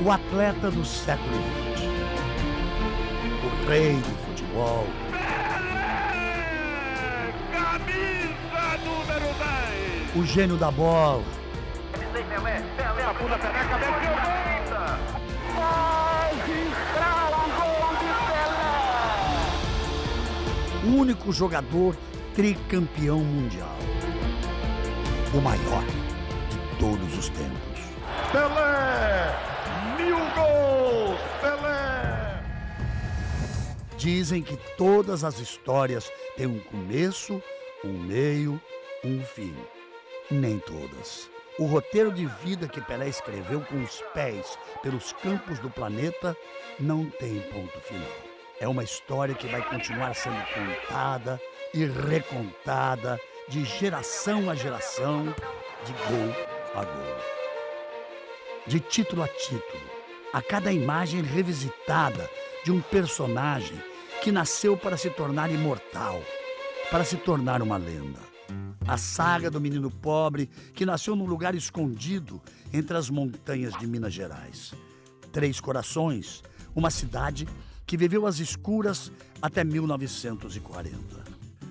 O atleta do século XX. O rei do futebol. Pelé! Camisa número 10! O gênio da bola. Pelé, a bunda Pelé, cabeça O único jogador tricampeão mundial. O maior de todos os tempos. Pelé! 1000 gols! Pelé! Dizem que todas as histórias têm um começo, um meio, um fim. Nem todas. O roteiro de vida que Pelé escreveu com os pés pelos campos do planeta não tem ponto final. É uma história que vai continuar sendo contada e recontada de geração a geração, de gol a gol. De título a título, a cada imagem revisitada de um personagem que nasceu para se tornar imortal, para se tornar uma lenda. A saga do menino pobre que nasceu num lugar escondido entre as montanhas de Minas Gerais. Três Corações, uma cidade que viveu às escuras até 1940.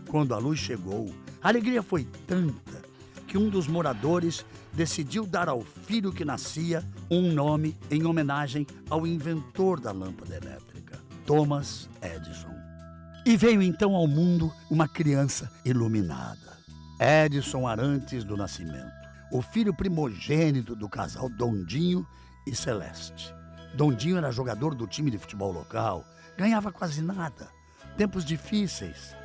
Quando a luz chegou, a alegria foi tanta que um dos moradores decidiu dar ao filho que nascia um nome em homenagem ao inventor da lâmpada elétrica, Thomas Edison. E veio então ao mundo uma criança iluminada, Edson Arantes do Nascimento, o filho primogênito do casal Dondinho e Celeste. Dondinho era jogador do time de futebol local, ganhava quase nada, tempos difíceis.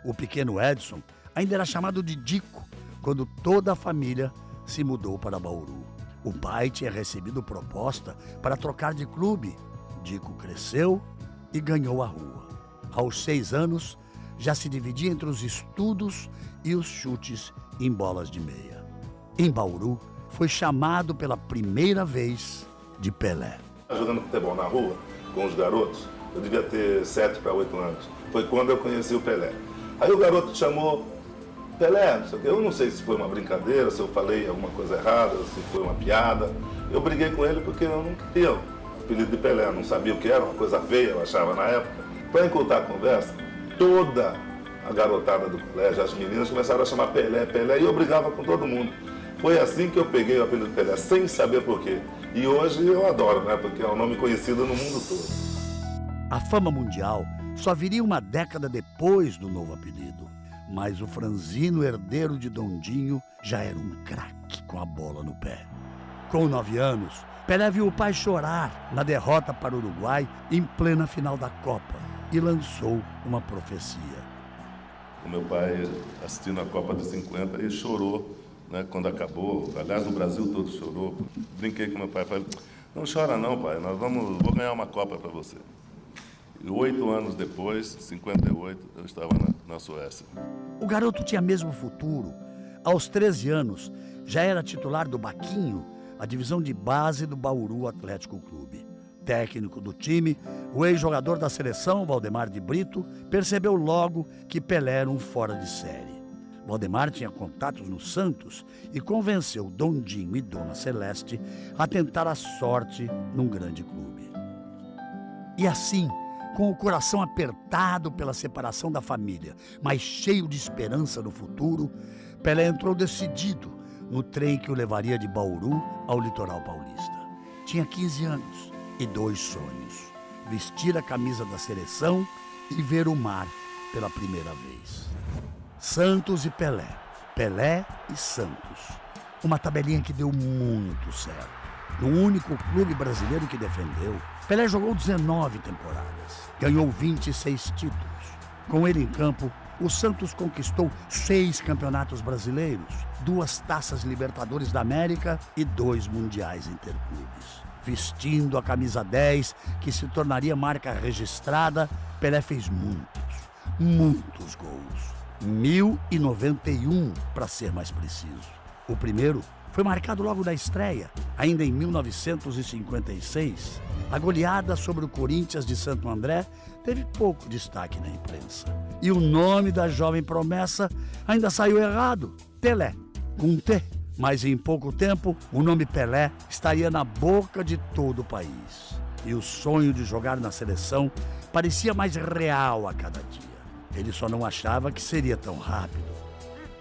O pequeno Edson ainda era chamado de Dico quando toda a família se mudou para Bauru. O pai tinha recebido proposta para trocar de clube. Dico cresceu e ganhou a rua. Aos 6 anos, já se dividia entre os estudos e os chutes em bolas de meia. Em Bauru, foi chamado pela primeira vez de Pelé. Jogando futebol na rua com os garotos, eu devia ter 7 para 8 anos. Foi quando eu conheci o Pelé. Aí o garoto chamou Pelé, não sei o quê. Eu não sei se foi uma brincadeira, se eu falei alguma coisa errada, se foi uma piada. Eu briguei com ele porque eu não queria o apelido de Pelé, eu não sabia o que era, uma coisa feia, eu achava na época. Para encurtar a conversa, toda a garotada do colégio, as meninas começaram a chamar Pelé, Pelé, e eu brigava com todo mundo. Foi assim que eu peguei o apelido de Pelé, sem saber por quê. E hoje eu adoro, né? Porque é um nome conhecido no mundo todo. A fama mundial só viria uma década depois do novo apelido. Mas o franzino herdeiro de Dondinho já era um craque com a bola no pé. Com 9 anos, Pelé viu o pai chorar na derrota para o Uruguai em plena final da Copa e lançou uma profecia. O meu pai, assistindo a Copa de 50, ele chorou, né, quando acabou. Aliás, o Brasil todo chorou. Brinquei com meu pai, falei, não chora não, pai, vou ganhar uma Copa para você. E 8 anos depois, 58, eu estava na Suécia. O garoto tinha mesmo futuro. Aos 13 anos, já era titular do Baquinho, a divisão de base do Bauru Atlético Clube. Técnico do time, o ex-jogador da seleção, Valdemar de Brito, percebeu logo que Pelé era um fora de série. Valdemar tinha contatos no Santos e convenceu Dondinho e Dona Celeste a tentar a sorte num grande clube. E assim, com o coração apertado pela separação da família, mas cheio de esperança no futuro, Pelé entrou decidido no trem que o levaria de Bauru ao litoral paulista. Tinha 15 anos e 2 sonhos: vestir a camisa da seleção e ver o mar pela primeira vez. Santos e Pelé, Pelé e Santos. Uma tabelinha que deu muito certo. No único clube brasileiro que defendeu, Pelé jogou 19 temporadas, ganhou 26 títulos. Com ele em campo, o Santos conquistou 6 campeonatos brasileiros, 2 taças Libertadores da América e 2 mundiais interclubes. Vestindo a camisa 10, que se tornaria marca registrada, Pelé fez muitos gols. 1091, para ser mais preciso. O primeiro foi marcado logo na estreia, ainda em 1956. A goleada sobre o Corinthians de Santo André teve pouco destaque na imprensa. E o nome da jovem promessa ainda saiu errado: Pelé, com T. Mas em pouco tempo, o nome Pelé estaria na boca de todo o país. E o sonho de jogar na seleção parecia mais real a cada dia. Ele só não achava que seria tão rápido.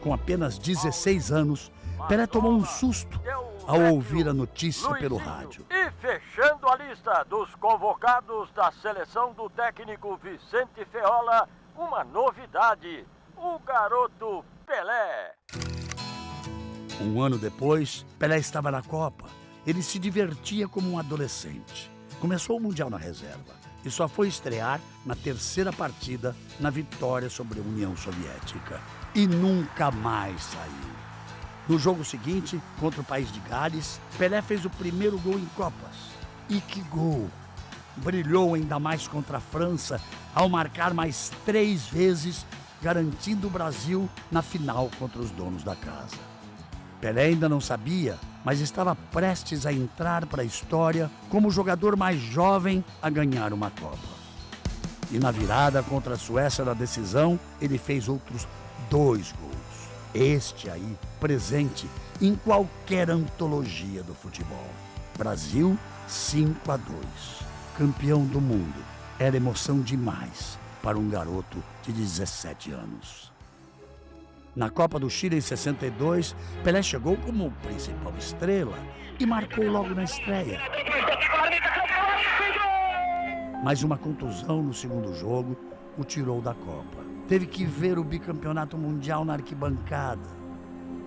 Com apenas 16 anos, Pelé tomou um susto ao ouvir a notícia pelo rádio. E fechando a lista dos convocados da seleção do técnico Vicente Feola, uma novidade: o garoto Pelé. Um ano depois, Pelé estava na Copa. Ele se divertia como um adolescente. Começou o Mundial na reserva e só foi estrear na terceira partida na vitória sobre a União Soviética. E nunca mais saiu. No jogo seguinte, contra o país de Gales, Pelé fez o primeiro gol em Copas. E que gol! Brilhou ainda mais contra a França ao marcar mais 3 vezes, garantindo o Brasil na final contra os donos da casa. Pelé ainda não sabia, mas estava prestes a entrar para a história como o jogador mais jovem a ganhar uma Copa. E na virada contra a Suécia na decisão, ele fez outros 2 gols. Este aí, presente em qualquer antologia do futebol. Brasil 5-2. Campeão do mundo. Era emoção demais para um garoto de 17 anos. Na Copa do Chile em 62, Pelé chegou como principal estrela e marcou logo na estreia. Mas uma contusão no segundo jogo o tirou da Copa. Teve que ver o bicampeonato mundial na arquibancada.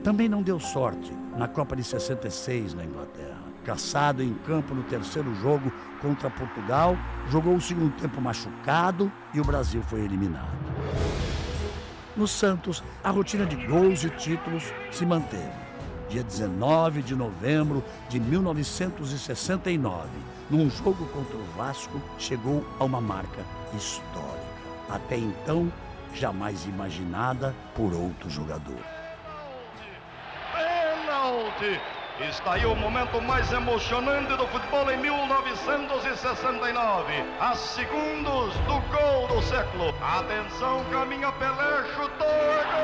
Também não deu sorte na Copa de 66 na Inglaterra. Caçado em campo no terceiro jogo contra Portugal, jogou o segundo tempo machucado e o Brasil foi eliminado. No Santos, a rotina de gols e títulos se manteve. Dia 19 de novembro de 1969, num jogo contra o Vasco, chegou a uma marca histórica. Até então, jamais imaginada por outro jogador. Pênalti! Está aí o momento mais emocionante do futebol em 1969. A segundos do gol do século. Atenção, caminha Pelé, chutou, é gol!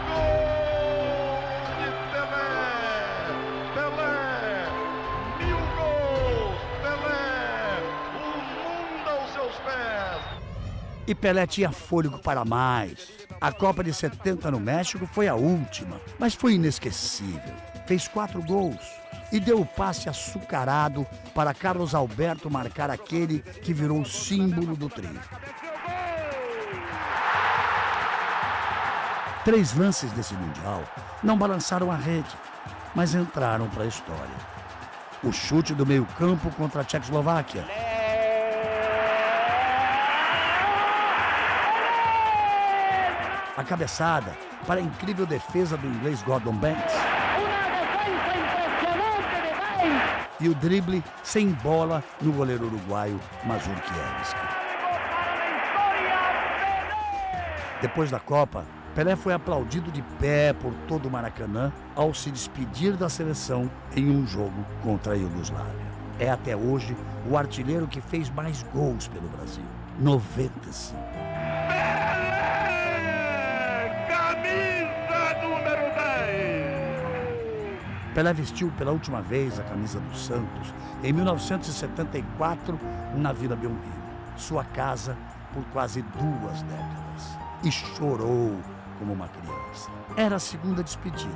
Gol de Pelé! Pelé! 1000 gols! Pelé! O mundo aos seus pés! E Pelé tinha fôlego para mais. A Copa de 70 no México foi a última, mas foi inesquecível. Fez 4 gols e deu o passe açucarado para Carlos Alberto marcar aquele que virou o símbolo do tri. 3 lances desse Mundial não balançaram a rede, mas entraram para a história. O chute do meio-campo contra a Tchecoslováquia. A cabeçada para a incrível defesa do inglês Gordon Banks. E o drible sem bola no goleiro uruguaio Mazurkiewicz. Depois da Copa, Pelé foi aplaudido de pé por todo o Maracanã ao se despedir da seleção em um jogo contra a Iugoslávia. É até hoje o artilheiro que fez mais gols pelo Brasil. 95. Pelé vestiu pela última vez a camisa do Santos em 1974 na Vila Belmiro, sua casa por quase 2 décadas. E chorou como uma criança. Era a segunda despedida,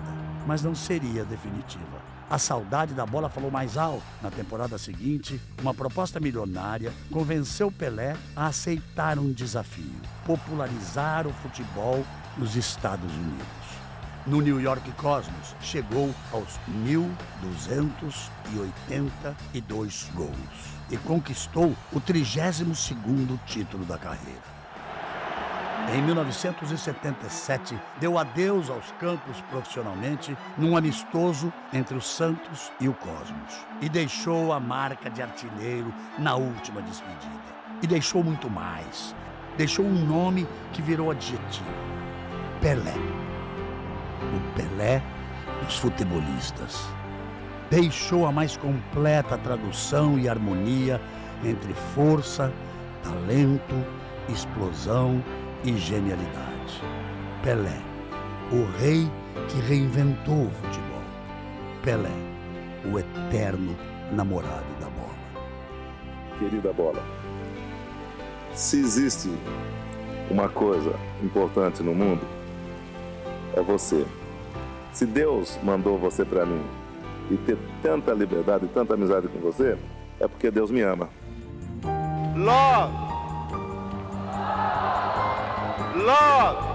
mas não seria definitiva. A saudade da bola falou mais alto. Na temporada seguinte, uma proposta milionária convenceu Pelé a aceitar um desafio: popularizar o futebol nos Estados Unidos. No New York Cosmos, chegou aos 1.282 gols e conquistou o 32º título da carreira. Em 1977, deu adeus aos campos profissionalmente num amistoso entre o Santos e o Cosmos e deixou a marca de artilheiro na última despedida. E deixou muito mais. Deixou um nome que virou adjetivo: Pelé. O Pelé dos futebolistas. Deixou a mais completa tradução e harmonia entre força, talento, explosão e genialidade. Pelé, o rei que reinventou o futebol. Pelé, o eterno namorado da bola. Querida bola, se existe uma coisa importante no mundo, é você. Se Deus mandou você para mim e ter tanta liberdade e tanta amizade com você, é porque Deus me ama. Love! Love!